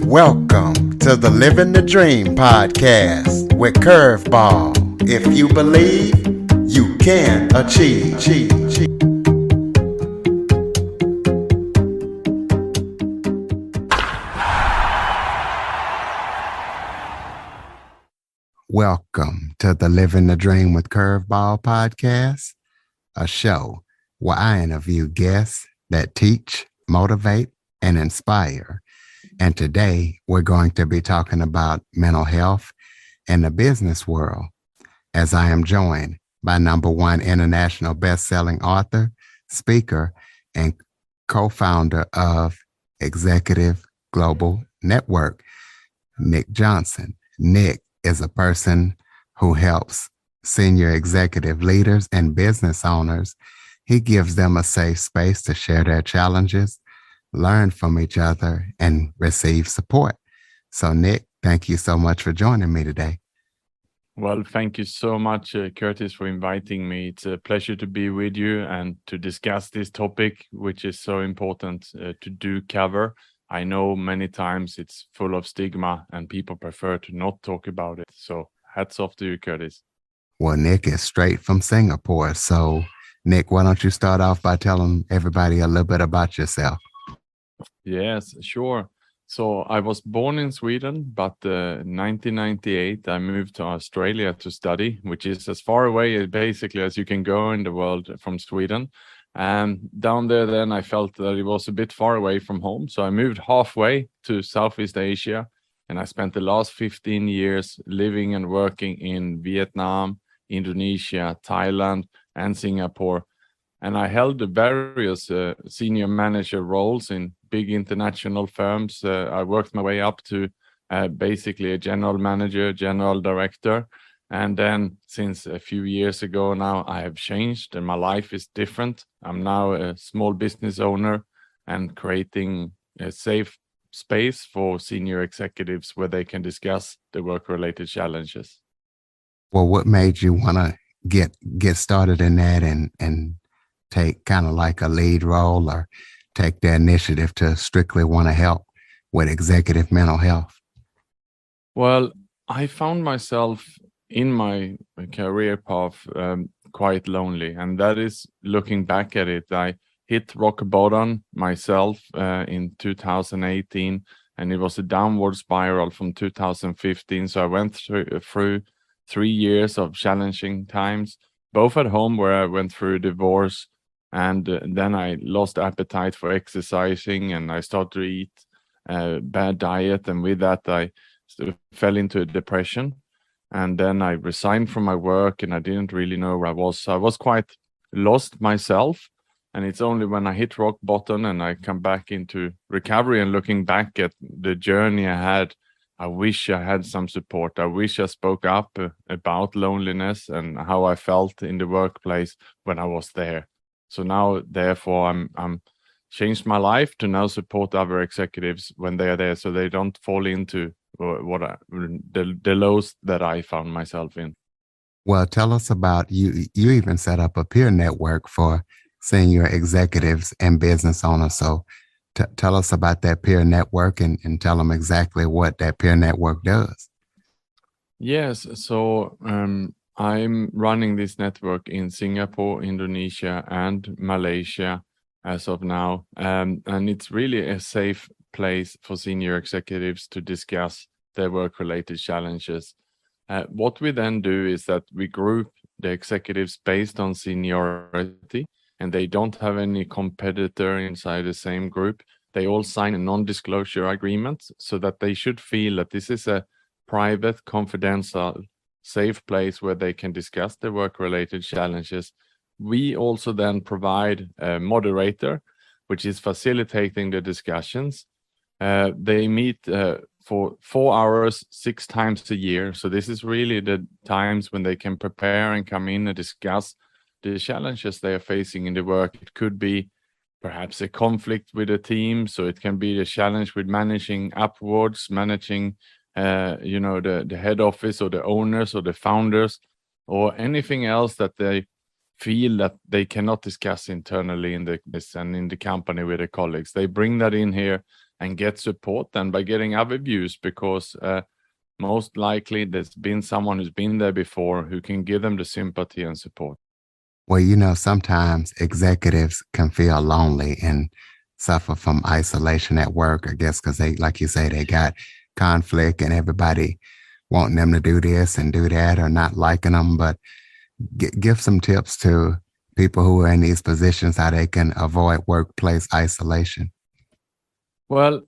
Welcome to the Living the Dream podcast with Curveball. If you believe, you can achieve. Welcome to the Living the Dream with Curveball podcast, a show where I interview guests that teach, motivate, and inspire. And today we're going to be talking about mental health in the business world, as I am joined by #1 international best-selling author, speaker, and co-founder of Executive Global Network, Nick Jonsson. Nick is a person who helps senior executive leaders and business owners. He gives them a safe space to share their challenges, learn from each other, and receive support. So, Nick, thank you so much for joining me today. Well, thank you so much, Curtis, for inviting me. It's a pleasure to be with you and to discuss this topic, which is so important to cover. I know many times it's full of stigma and people prefer to not talk about it. So hats off to you, Curtis. Well, Nick is straight from Singapore. So, Nick, why don't you start off by telling everybody a little bit about yourself? Yes, sure. So I was born in Sweden, but 1998, I moved to Australia to study, which is as far away basically as you can go in the world from Sweden. And down there, then I felt that it was a bit far away from home. So I moved halfway to Southeast Asia, and I spent the last 15 years living and working in Vietnam, Indonesia, Thailand, and Singapore. And I held the various senior manager roles in big international firms. I worked my way up to basically a general manager, general director. And then since a few years ago now, I have changed and my life is different. I'm now a small business owner and creating a safe space for senior executives where they can discuss the work-related challenges. Well, what made you want to get started in that and take kind of like a lead role or take the initiative to strictly want to help with executive mental health? Well, I found myself in my career path quite lonely, and that is looking back at it. I hit rock bottom myself in 2018, and it was a downward spiral from 2015. So I went through 3 years of challenging times, both at home where I went through a divorce, and then I lost appetite for exercising and I started to eat bad diet. And with that, I fell into a depression. And then I resigned from my work and I didn't really know where I was. So I was quite lost myself. And it's only when I hit rock bottom and I come back into recovery and looking back at the journey I had, I wish I had some support. I wish I spoke up about loneliness and how I felt in the workplace when I was there. So now, therefore, I'm changed my life to now support other executives when they are there, so they don't fall into the lows that I found myself in. Well, tell us about you. You even set up a peer network for senior executives and business owners. So tell us about that peer network and tell them exactly what that peer network does. Yes, so I'm running this network in Singapore, Indonesia, and Malaysia as of now. And it's really a safe place for senior executives to discuss their work-related challenges. What we then do is that we group the executives based on seniority, and they don't have any competitor inside the same group. They all sign a non-disclosure agreement so that they should feel that this is a private, confidential, safe place where they can discuss their work-related challenges. We also then provide a moderator, which is facilitating the discussions. They meet for 4 hours, 6 times a year. So this is really the times when they can prepare and come in and discuss the challenges they are facing in the work. It could be perhaps a conflict with a team. So it can be a challenge with managing upwards, managing the head office or the owners or the founders or anything else that they feel that they cannot discuss internally in the company with their colleagues. They bring that in here and get support than by getting other views, because most likely there's been someone who's been there before who can give them the sympathy and support. Well, sometimes executives can feel lonely and suffer from isolation at work, I guess, because they, like you say, they got conflict and everybody wanting them to do this and do that or not liking them. But give some tips to people who are in these positions how they can avoid workplace isolation. Well,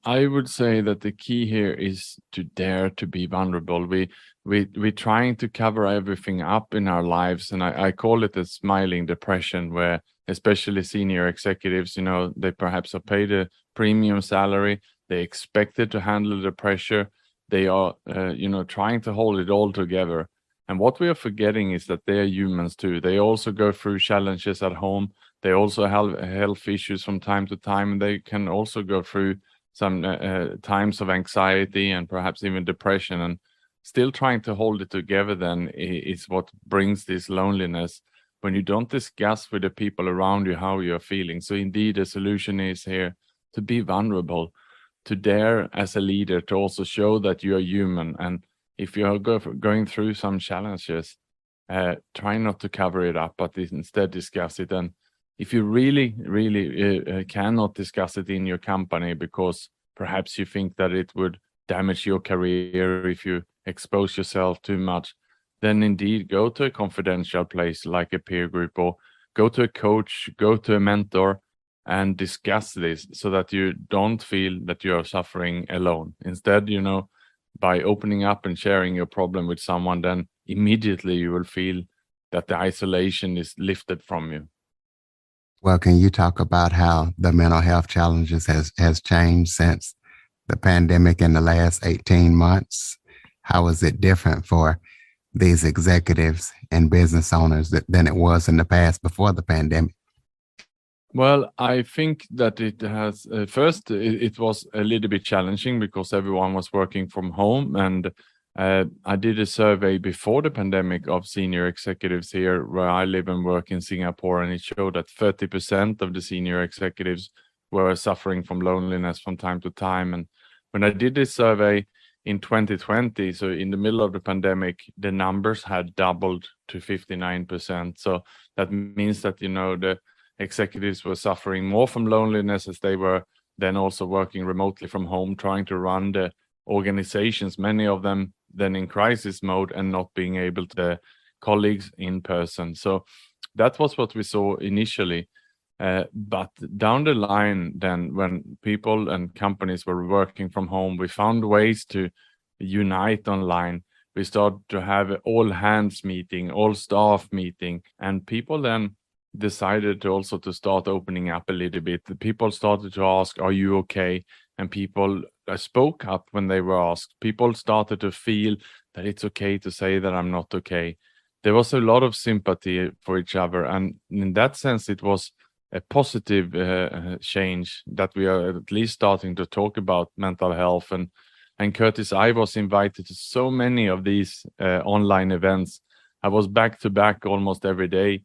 I would say that the key here is to dare to be vulnerable. We're trying to cover everything up in our lives, and I call it a smiling depression, where especially senior executives, they perhaps are paid a premium salary, they expected to handle the pressure, they are, trying to hold it all together. And what we are forgetting is that they are humans too. They also go through challenges at home. They also have health issues from time to time, and they can also go through some times of anxiety and perhaps even depression. And still trying to hold it together then is what brings this loneliness, when you don't discuss with the people around you how you're feeling. So indeed, the solution is here to be vulnerable, to dare as a leader to also show that you are human. And if you are going through some challenges, try not to cover it up, but instead discuss it. And if you really cannot discuss it in your company because perhaps you think that it would damage your career if you expose yourself too much, then indeed go to a confidential place like a peer group, or go to a coach, go to a mentor, and discuss this so that you don't feel that you are suffering alone. Instead, by opening up and sharing your problem with someone, then immediately you will feel that the isolation is lifted from you. Well, can you talk about how the mental health challenges has changed since the pandemic in the last 18 months? How is it different for these executives and business owners than it was in the past before the pandemic? Well, I think that it has, first, it was a little bit challenging because everyone was working from home. And I did a survey before the pandemic of senior executives here where I live and work in Singapore, and it showed that 30% of the senior executives were suffering from loneliness from time to time. And when I did this survey in 2020, so in the middle of the pandemic, the numbers had doubled to 59%. So that means that, the executives were suffering more from loneliness, as they were then also working remotely from home, trying to run the organizations, many of them then in crisis mode and not being able to the colleagues in person. So that was what we saw initially. But down the line, then when people and companies were working from home, we found ways to unite online. We started to have all hands meeting, all staff meeting, and people then decided to also to start opening up a little bit. The people started to ask, "Are you okay?" And people spoke up when they were asked. People started to feel that it's okay to say that I'm not okay. There was a lot of sympathy for each other, and in that sense, it was a positive change that we are at least starting to talk about mental health. And Curtis, I was invited to so many of these online events. I was back to back almost every day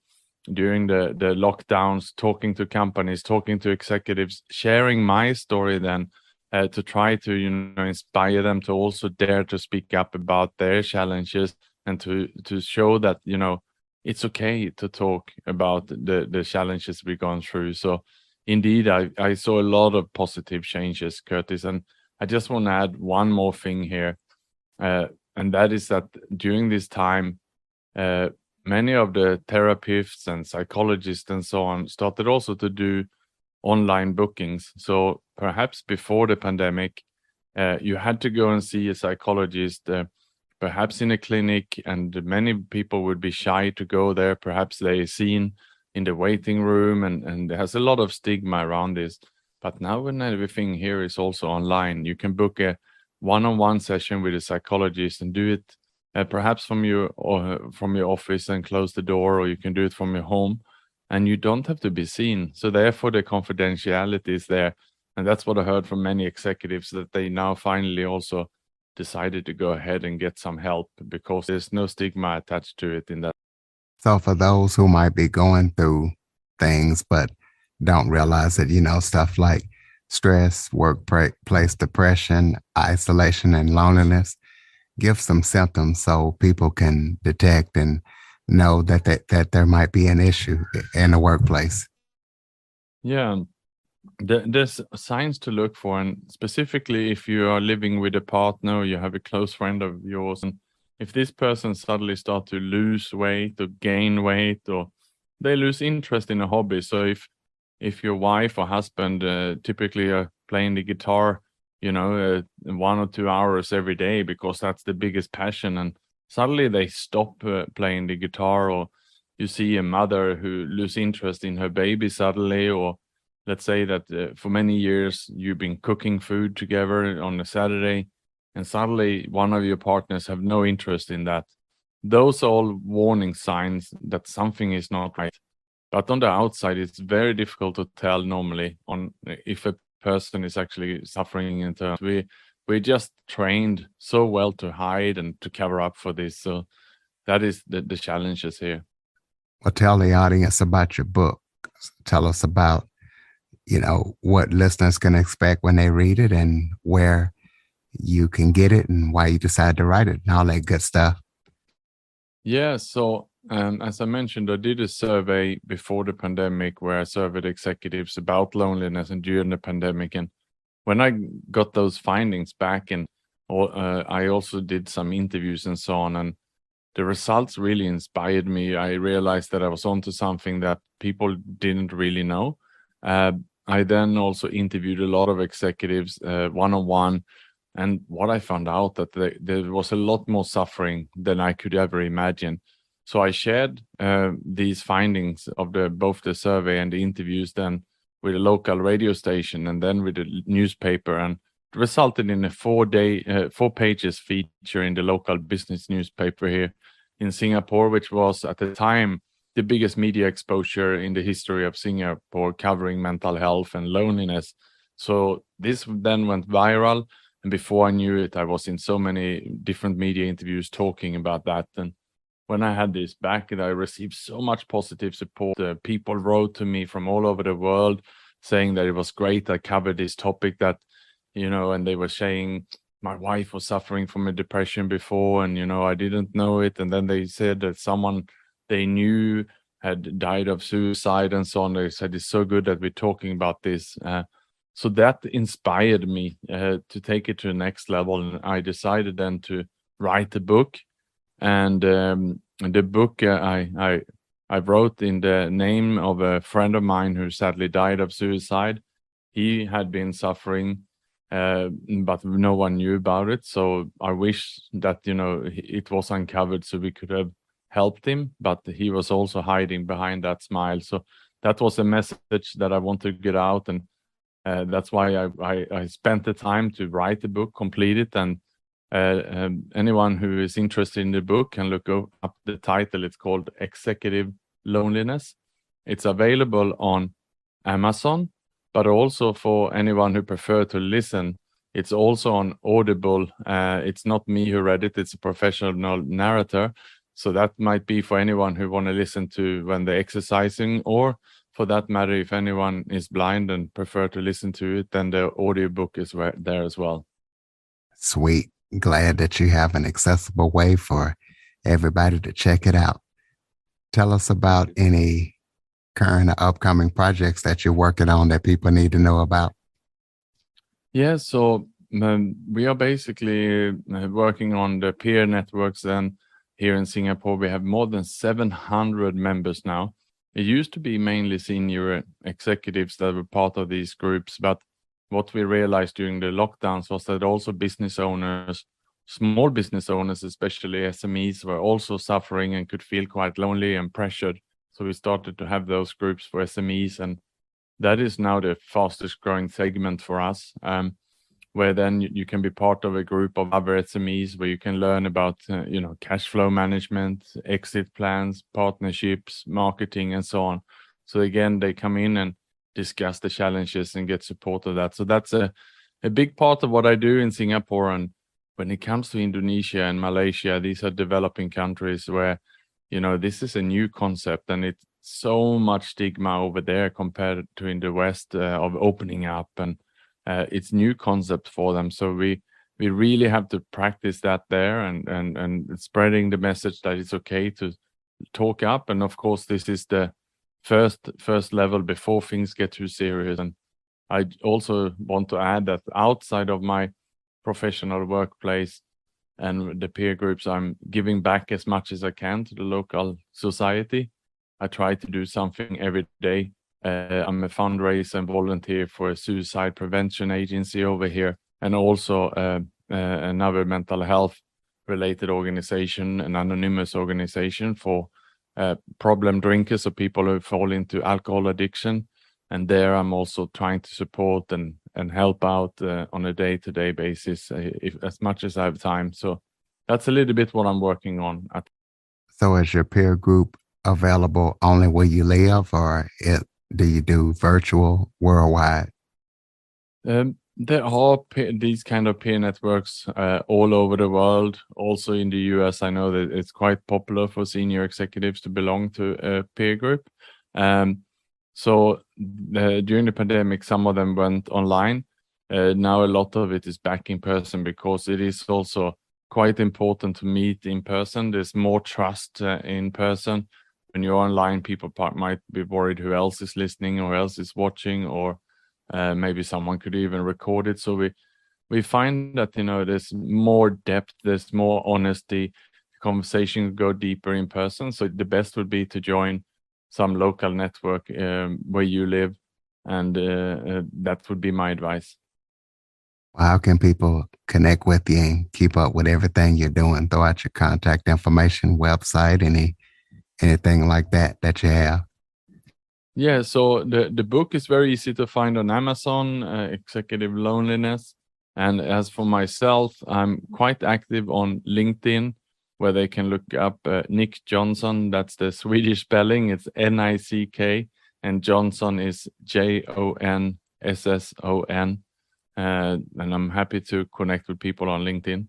during the lockdowns, talking to companies, talking to executives, sharing my story then to try to inspire them to also dare to speak up about their challenges, and to show that it's okay to talk about the challenges we've gone through. So indeed, I saw a lot of positive changes, Curtis, and I just want to add one more thing here, and that is that during this time, many of the therapists and psychologists and so on started also to do online bookings. So perhaps before the pandemic, you had to go and see a psychologist, perhaps in a clinic, and many people would be shy to go there. Perhaps they're seen in the waiting room, and there's a lot of stigma around this. But now when everything here is also online, you can book a one-on-one session with a psychologist and do it perhaps from your office and close the door, or you can do it from your home, and you don't have to be seen. So therefore, the confidentiality is there, and that's what I heard from many executives, that they now finally also decided to go ahead and get some help because there's no stigma attached to it in that. So for those who might be going through things but don't realize that, stuff like stress, workplace depression, isolation, and loneliness. Give some symptoms so people can detect and know that there might be an issue in the workplace. Yeah, there's signs to look for, and specifically if you are living with a partner, or you have a close friend of yours, and if this person suddenly start to lose weight or gain weight, or they lose interest in a hobby. So if your wife or husband typically are playing the guitar, 1 or 2 hours every day because that's the biggest passion, and suddenly they stop playing the guitar, or you see a mother who lose interest in her baby suddenly, or let's say that for many years you've been cooking food together on a Saturday, and suddenly one of your partners have no interest in that. Those are all warning signs that something is not right. But on the outside, it's very difficult to tell normally on if a person is actually suffering in terms. We just trained so well to hide and to cover up for this. So that is the challenges here. Well, tell the audience about your book. Tell us about, what listeners can expect when they read it and where you can get it and why you decided to write it and all that good stuff. Yeah, so as I mentioned, I did a survey before the pandemic where I surveyed executives about loneliness and during the pandemic. And when I got those findings back, and I also did some interviews and so on, and the results really inspired me. I realized that I was onto something that people didn't really know. I then also interviewed a lot of executives one-on-one, and what I found out that there was a lot more suffering than I could ever imagine. So I shared these findings of both the survey and the interviews then with a local radio station and then with the newspaper, and it resulted in a 4 pages feature in the local business newspaper here in Singapore, which was at the time the biggest media exposure in the history of Singapore, covering mental health and loneliness. So this then went viral, and before I knew it, I was in so many different media interviews talking about that. And when I had this back, I received so much positive support. People wrote to me from all over the world saying that it was great I covered this topic, that, and they were saying my wife was suffering from a depression before, and, I didn't know it. And then they said that someone they knew had died of suicide and so on. They said, it's so good that we're talking about this. So that inspired me to take it to the next level. And I decided then to write a book. And the book I wrote in the name of a friend of mine who sadly died of suicide. He had been suffering, but no one knew about it. So I wish that, it was uncovered so we could have helped him, but he was also hiding behind that smile. So that was a message that I want to get out. And that's why I spent the time to write the book, complete it. And anyone who is interested in the book can look up the title. It's called Executive Loneliness. It's available on Amazon, but also for anyone who prefer to listen, it's also on Audible. It's not me who read it, it's a professional narrator. So that might be for anyone who want to listen to when they're exercising, or for that matter, if anyone is blind and prefer to listen to it, then the audiobook is there as well. Sweet. Glad that you have an accessible way for everybody to check it out. Tell us about any current or upcoming projects that you're working on that people need to know about. Yeah, so we are basically working on the peer networks, and here in Singapore we have more than 700 members now. It used to be mainly senior executives that were part of these groups, but what we realized during the lockdowns was that also business owners, small business owners, especially SMEs, were also suffering and could feel quite lonely and pressured. So we started to have those groups for SMEs, and that is now the fastest growing segment for us, where then you can be part of a group of other SMEs where you can learn about, cash flow management, exit plans, partnerships, marketing, and so on. So again, they come in and discuss the challenges and get support of that. So that's a big part of what I do in Singapore. And when it comes to Indonesia and Malaysia, these are developing countries where, this is a new concept, and it's so much stigma over there compared to in the West of opening up. And it's new concept for them. So we really have to practice that there, and spreading the message that it's okay to talk up. And of course, this is the first level before things get too serious. And I also want to add that outside of my professional workplace and the peer groups, I'm giving back as much as I can to the local society. I try to do something every day. I'm a fundraiser and volunteer for a suicide prevention agency over here, and also another mental health related organization, an anonymous organization for problem drinkers, or people who fall into alcohol addiction. And there I'm also trying to support and help out on a day-to-day basis, as much as I have time. So that's a little bit what I'm working on. So is your peer group available only where you live, or do you do virtual worldwide? There are these kind of peer networks all over the world. Also in the US, I know that it's quite popular for senior executives to belong to a peer group. So during the pandemic, some of them went online. Now a lot of it is back in person, because it is also quite important to meet in person. There's more trust in person. When you're online, people might be worried who else is listening or else is watching, or maybe someone could even record it. So we find that, there's more depth, there's more honesty. The conversation go deeper in person. So the best would be to join some local network where you live, and that would be my advice. How can people connect with you and keep up with everything you're doing? Throw out your contact information, website, anything like that you have. Yeah, so the book is very easy to find on Amazon, Executive Loneliness. And as for myself, I'm quite active on LinkedIn, where they can look up Nick Jonsson. That's the Swedish spelling. It's Nick, and Jonsson is Jonsson. And I'm happy to connect with people on LinkedIn.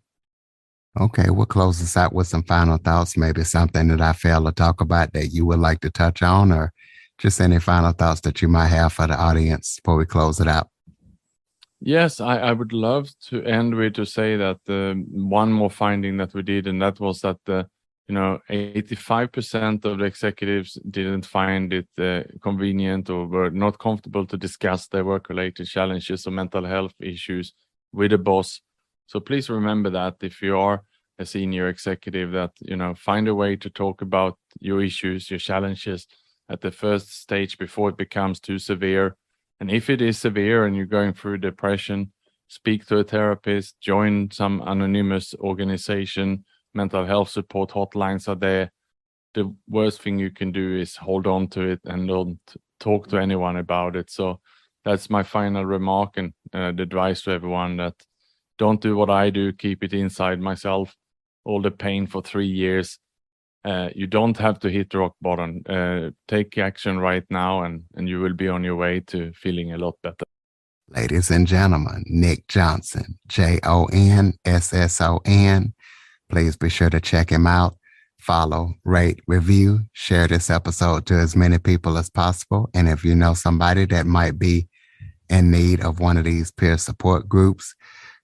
Okay, we'll close this out with some final thoughts, maybe something that I failed to talk about that you would like to touch on, or just any final thoughts that you might have for the audience before we close it out. Yes, I would love to end with to say that one more finding that we did, and that was that 85% of the executives didn't find it convenient or were not comfortable to discuss their work-related challenges or mental health issues with a boss. So please remember that if you are a senior executive, that find a way to talk about your issues, your challenges at the first stage before it becomes too severe. And if it is severe and you're going through depression, speak to a therapist, join some anonymous organization. Mental health support hotlines are there. The worst thing you can do is hold on to it and don't talk to anyone about it. So that's my final remark, and the advice to everyone, that don't do what I do, keep it inside myself, all the pain for 3 years. You don't have to hit rock bottom. Take action right now, and you will be on your way to feeling a lot better. Ladies and gentlemen, Nick Jonsson, Jonsson. Please be sure to check him out. Follow, rate, review, share this episode to as many people as possible. And if you know somebody that might be in need of one of these peer support groups,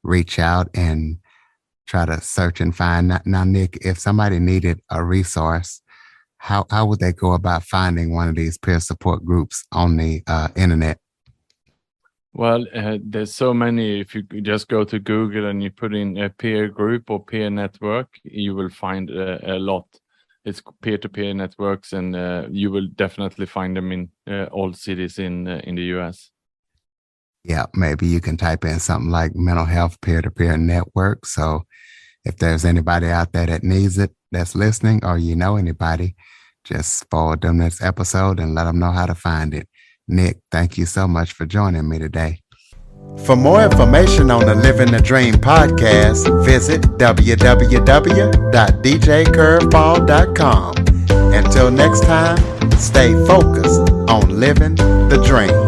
reach out and try to search and find. Now, Nick, if somebody needed a resource, how would they go about finding one of these peer support groups on the internet? Well, there's so many. If you just go to Google and you put in a peer group or peer network, you will find a lot. It's peer-to-peer networks, and you will definitely find them in all cities in the US. Yeah, maybe you can type in something like mental health peer-to-peer network. So if there's anybody out there that needs it, that's listening, or anybody, just forward them this episode and let them know how to find it. Nick, thank you so much for joining me today. For more information on the Living the Dream podcast, visit www.djcurveball.com. Until next time, stay focused on living the dream.